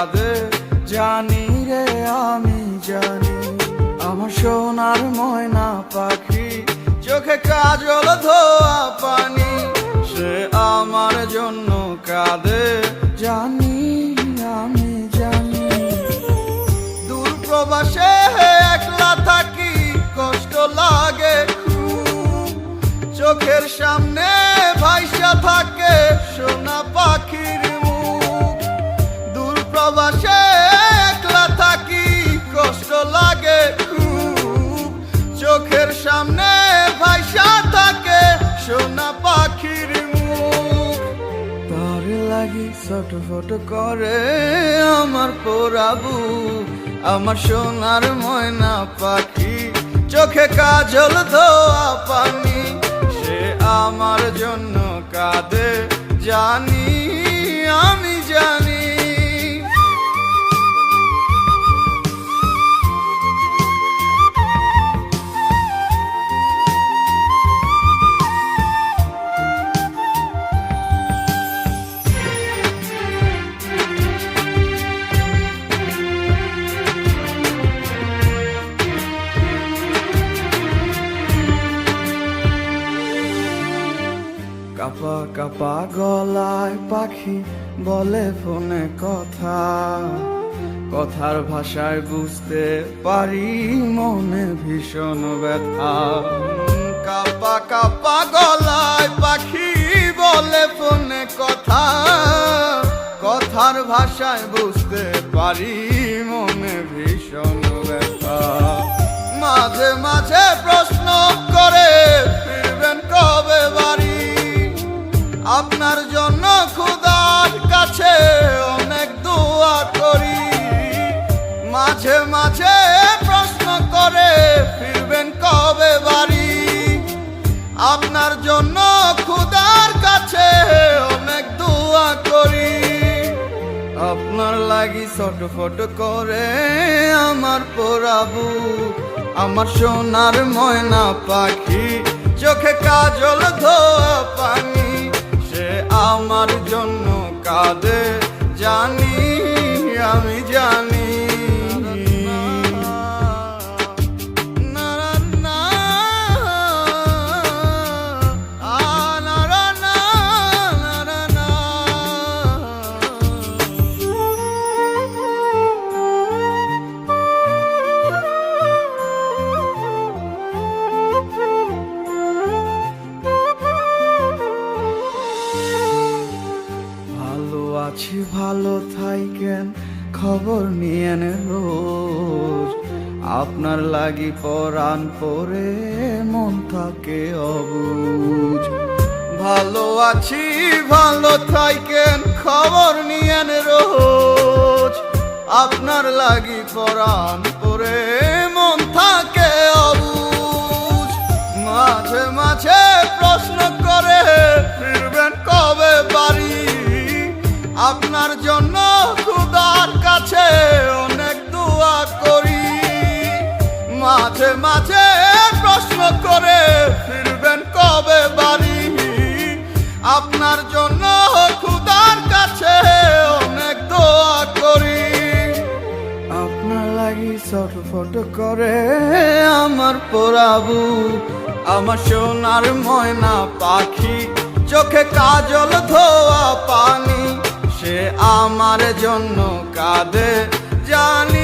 কাঁদে জানি রে আমি জানি। আমার সোনার ময়না পাখি, চোখে কাজল ধোয়া পানি, সে আমার জন্য কাঁদে জানি আমি জানি। দূর প্রবাসে একলা থাকি, কষ্ট লাগে খুব, চোখের সামনে ভাইসা থাকে সোনা পাখির মুখ। দূর প্রবাসে একলা থাকি, কষ্ট লাগে খুব, চোখের সামনে ভাইসা থাকে সোনা পাখির মুখ। তার লাগি ছটফট করে আমার পোড়াবু, আমার সোনার ময়না পাখি, চোখে কাজল ধোয়া পানি, সে আমার জন্য কাঁদে জানি আমি জানি। কাপা কাপা গলায় পাখি বলে ফোনে কথা, কথার ভাষায় বুঝতে পারি মনে ভীষণ ব্যথা। কাপা কাপা গলায় পাখি বলে ফোনে কথা, কথার ভাষায় বুঝতে পারি মনে ভীষণ ব্যথা। মাঝে মাঝে প্রশ্ন করে ফিরবেন কবে বাড়ি, আপনার জন্য খোদার কাছে অনেক দোয়া করি। মাঝে মাঝে প্রশ্ন করে ফিরবেন কবে বাড়ি, আপনার জন্য খোদার কাছে অনেক দোয়া করি। আপনার লাগি ছটফট করে আমার পোড়াবু, আমার সোনার ময়না পাখি, চোখে কাজল ধোয়া পানি, সে আমার জন্য কাঁদে জানি আমি জানি। আছি ভালো থাইকেন, খবর নিয়েন রোজ, আপনার লাগি পরাণ পরে মন থাকে অবুঝ। ভালো আছি ভালো থাইকেন, খবর নিয়েন রোজ, আপনার লাগি পরাণ পরে মন থাকে অবুঝ। মাঝে মাঝে প্রশ্ন করে ফিরবেন কবে বাড়ি, আপনার জন্য খোদার কাছে অনেক দোয়া করি। মাঝে মাঝে প্রশ্ন করে ফিরবেন কবে বাড়ি, আপনার জন্য খোদার কাছে অনেক দোয়া করি। আপনার লাগি ছটফট করে আমার পোড়াবু, আমার সোনার ময়না পাখি, চোখে কাজল ধোয়া পানি, সে আমার জন্য কাঁদে জানি